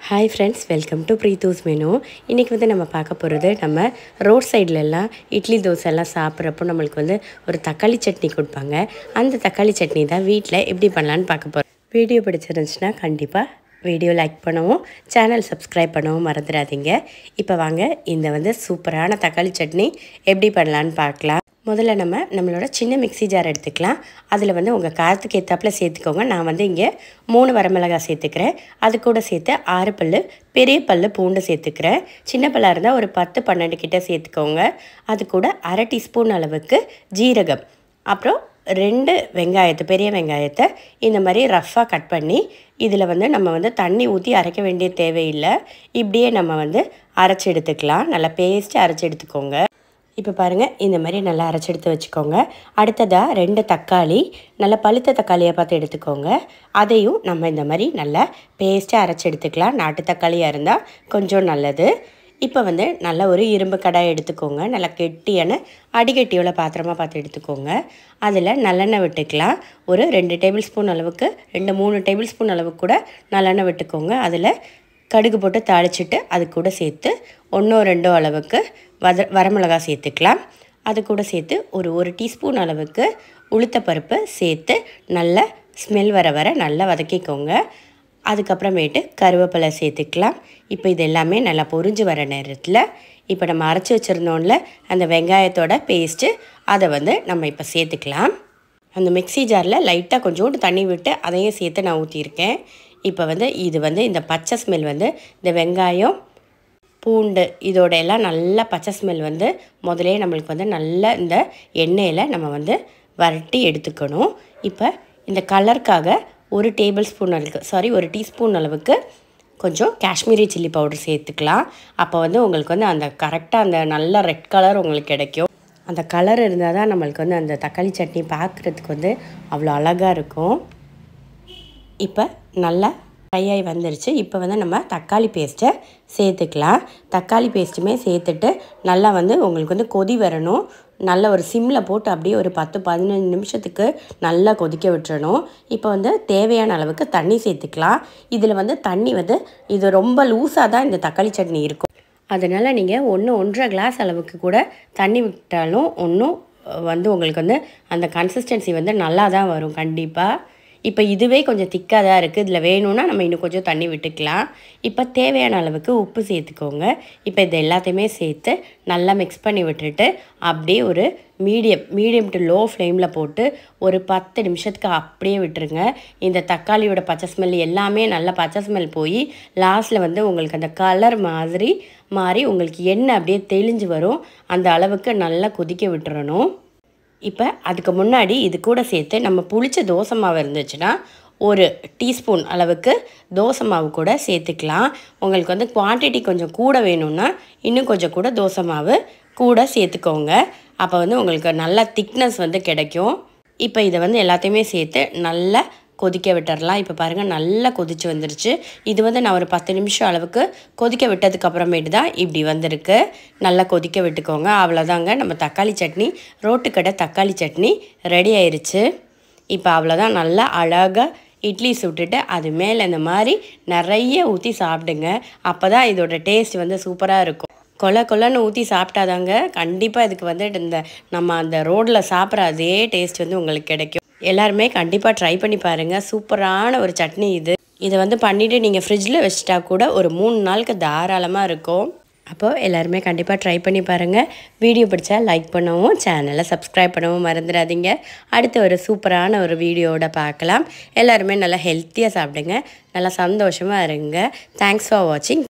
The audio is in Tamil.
Hi friends, welcome to Preethu's menu. இன்றைக்கி வந்து நம்ம பார்க்க போகிறது, நம்ம ரோட் சைட்லலாம் இட்லி தோசைலாம் சாப்பிட்றப்போ நம்மளுக்கு வந்து ஒரு தக்காளி சட்னி கொடுப்பாங்க. அந்த தக்காளி சட்னி தான் வீட்டில் எப்படி பண்ணலான்னு பார்க்க போகிறோம். வீடியோ பிடிச்சிருந்துச்சுன்னா கண்டிப்பாக வீடியோ லைக் பண்ணவும், சேனல் சப்ஸ்கிரைப் பண்ணவும் மறந்துடாதீங்க. இப்போ வாங்க இந்த வந்து சூப்பரான தக்காளி சட்னி எப்படி பண்ணலான்னு பார்க்கலாம். முதல்ல நம்மளோட சின்ன மிக்ஸி ஜார் எடுத்துக்கலாம். அதில் வந்து உங்கள் காரத்துக்கு ஏற்றாப்புல சேர்த்துக்கோங்க. நான் வந்து இங்கே 3 வரமிளகாய் சேர்த்துக்கிறேன். அது கூட சேர்த்து 6 பல் பெரிய பல் பூண்டு சேர்த்துக்கிறேன். சின்ன பல்லாக இருந்தால் ஒரு 10-12 கிட்ட சேர்த்துக்கோங்க. அது கூட 1/2 டீஸ்பூன் அளவுக்கு ஜீரகம், அப்புறம் 2 பெரிய வெங்காயத்தை இந்த மாதிரி ரஃப்பாக கட் பண்ணி, இதில் வந்து நம்ம வந்து தண்ணி ஊற்றி அரைக்க வேண்டிய தேவையில்லை. இப்படியே நம்ம வந்து அரைச்சி எடுத்துக்கலாம். நல்லா பேஸ்ட்டு அரைச்சி எடுத்துக்கோங்க. இப்போ பாருங்கள், இந்த மாதிரி நல்லா அரைச்சி எடுத்து வச்சுக்கோங்க. அடுத்ததாக 2 தக்காளி, நல்லா பழுத்த தக்காளியை பார்த்து எடுத்துக்கோங்க. அதையும் நம்ம இந்த மாதிரி நல்லா பேஸ்ட்டாக அரைச்சி எடுத்துக்கலாம். நாட்டு தக்காளியாக இருந்தால் கொஞ்சம் நல்லது. இப்போ வந்து நல்ல ஒரு இரும்பு கடாய் எடுத்துக்கோங்க. நல்லா கெட்டியான அடிகட்டியோட பாத்திரமாக பார்த்து எடுத்துக்கோங்க. அதில் நல்லெண்ணெய் விட்டுக்கலாம். ஒரு 2 டேபிள் ஸ்பூன் அளவுக்கு, 2-3 டேபிள் ஸ்பூன் அளவுக்கு கூட நல்லெண்ணெய் விட்டுக்கோங்க. அதில் கடுகு போட்டு தாளிச்சிட்டு அது கூட சேர்த்து 1-2 அளவுக்கு வரமிளகாய் சேர்த்துக்கலாம். அது கூட சேர்த்து ஒரு டீஸ்பூன் அளவுக்கு உளுத்தப்பருப்பு சேர்த்து நல்லா ஸ்மெல் வர நல்லா வதக்கிக்கோங்க. அதுக்கப்புறமேட்டு கருவேப்பிலை சேர்த்துக்கலாம். இப்போ இது எல்லாமே நல்லா பொரிஞ்சு வர நேரத்தில் இப்போ நம்ம அரைச்சி வச்சுருந்தோம்ல அந்த வெங்காயத்தோட பேஸ்ட்டு, அதை வந்து நம்ம இப்போ சேர்த்துக்கலாம். அந்த மிக்ஸி ஜாரில் லைட்டாக கொஞ்சோண்டு தண்ணி விட்டு அதையும் சேர்த்து நான் ஊற்றியிருக்கேன். இப்போ வந்து இது வந்து இந்த பச்சை ஸ்மெல் வந்து இந்த வெங்காயம் பூண்டு இதோட எல்லாம் நல்லா பச்சை ஸ்மெல் வந்து முதலே நம்மளுக்கு வந்து நல்லா இந்த எண்ணெயில் நம்ம வந்து வரட்டி எடுத்துக்கணும். இப்போ இந்த கலருக்காக ஒரு டீஸ்பூன் அளவுக்கு கொஞ்சம் காஷ்மீரி சில்லி பவுடர் சேர்த்துக்கலாம். அப்போ வந்து உங்களுக்கு வந்து அந்த கரெக்டாக அந்த நல்ல ரெட் கலர் உங்களுக்கு கிடைக்கும். அந்த கலர் இருந்தால் தான் நம்மளுக்கு வந்து அந்த தக்காளி சட்னி பார்க்குறதுக்கு வந்து அவ்வளோ அழகாக இருக்கும். இப்போ நல்லா ஃப்ரையாகி வந்துருச்சு. இப்போ வந்து நம்ம தக்காளி பேஸ்ட்டை சேர்த்துக்கலாம். தக்காளி பேஸ்ட்டுமே சேர்த்துட்டு நல்லா வந்து உங்களுக்கு வந்து கொதி வரணும். நல்ல ஒரு சிம்மில் போட்டு அப்படியே ஒரு 10-15 நிமிஷத்துக்கு நல்லா கொதிக்க விட்டுறணும். இப்போ வந்து தேவையான அளவுக்கு தண்ணி சேர்த்துக்கலாம். இதில் வந்து தண்ணி வந்து இது ரொம்ப லூஸாக தான் இந்த தக்காளி சட்னி இருக்கும். அதனால் நீங்கள் 1-1.5 கிளாஸ் அளவுக்கு கூட தண்ணி விட்டாலும் வந்து உங்களுக்கு வந்து அந்த கன்சிஸ்டன்சி வந்து நல்லா தான் வரும் கண்டிப்பாக. இப்போ இதுவே கொஞ்சம் திக்காக தான் இருக்குது. இதில் வேணும்னா நம்ம இன்னும் கொஞ்சம் தண்ணி விட்டுக்கலாம். இப்போ தேவையான அளவுக்கு உப்பு சேர்த்துக்கோங்க. இப்போ இது எல்லாத்தையுமே சேர்த்து நல்லா மிக்ஸ் பண்ணி விட்டுட்டு அப்படியே ஒரு மீடியம் டு லோ ஃப்ளேமில் போட்டு ஒரு 10 நிமிஷத்துக்கு அப்படியே விட்டுருங்க. இந்த தக்காளியோட பச்சை ஸ்மெல் எல்லாமே நல்லா பச்சை ஸ்மெல் போய் லாஸ்ட்டில் வந்து உங்களுக்கு அந்த கலர் மாறி உங்களுக்கு எண்ணெய் அப்படியே தெளிஞ்சு வரும். அந்த அளவுக்கு நல்லா கொதிக்க விட்டுறணும். இப்போ அதுக்கு முன்னாடி இது கூட சேர்த்து நம்ம புளிச்ச தோசை மாவு இருந்துச்சுன்னா 1 டீஸ்பூன் அளவுக்கு தோசை மாவு கூட சேர்த்துக்கலாம். உங்களுக்கு வந்து குவான்டிட்டி கொஞ்சம் கூட வேணும்னா இன்னும் கொஞ்சம் கூட தோசை மாவு கூட சேர்த்துக்கோங்க. அப்போ வந்து உங்களுக்கு நல்ல திக்னஸ் வந்து கிடைக்கும். இப்போ இதை வந்து எல்லாத்தையுமே சேர்த்து நல்லா கொதிக்க விட்டுறலாம். இப்போ பாருங்கள், நல்லா கொதிச்சு வந்துருச்சு. இது வந்து நான் ஒரு 10 நிமிஷம் அளவுக்கு கொதிக்க விட்டதுக்கப்புறமேட்டு தான் இப்படி வந்திருக்கு. நல்லா கொதிக்க விட்டுக்கோங்க. அவ்வளோதாங்க, நம்ம தக்காளி சட்னி, ரோட்டுக்கடை தக்காளி சட்னி ரெடி ஆயிடுச்சு. இப்போ அவ்வளோதான். நல்லா அழகாக இட்லி சுட்டுட்டு அது மேலே இந்த மாதிரி நிறைய ஊற்றி சாப்பிடுங்க. அப்போ தான் இதோட டேஸ்ட் வந்து சூப்பராக இருக்கும். கொலன்னு ஊற்றி சாப்பிட்டாதாங்க கண்டிப்பாக இதுக்கு வந்துட்டு நம்ம அந்த ரோட்டில் சாப்பிட்ற அதே டேஸ்ட் வந்து உங்களுக்கு கிடைக்கும். எல்லாருமே கண்டிப்பாக ட்ரை பண்ணி பாருங்கள். சூப்பரான ஒரு சட்னி இது. இதை வந்து பண்ணிவிட்டு நீங்கள் ஃப்ரிட்ஜில் வச்சுட்டா கூட ஒரு 3 நாளுக்கு தாராளமாக இருக்கும். அப்போது எல்லாருமே கண்டிப்பாக ட்ரை பண்ணி பாருங்கள். வீடியோ பிடிச்சா லைக் பண்ணவும், சேனலை சப்ஸ்கிரைப் பண்ணவும் மறந்துடாதீங்க. அடுத்து ஒரு சூப்பரான ஒரு வீடியோவோட பார்க்கலாம். எல்லாருமே நல்லா ஹெல்த்தியாக சாப்பிடுங்க, நல்லா சந்தோஷமாக இருங்க. தேங்க்ஸ் ஃபார் வாட்சிங்.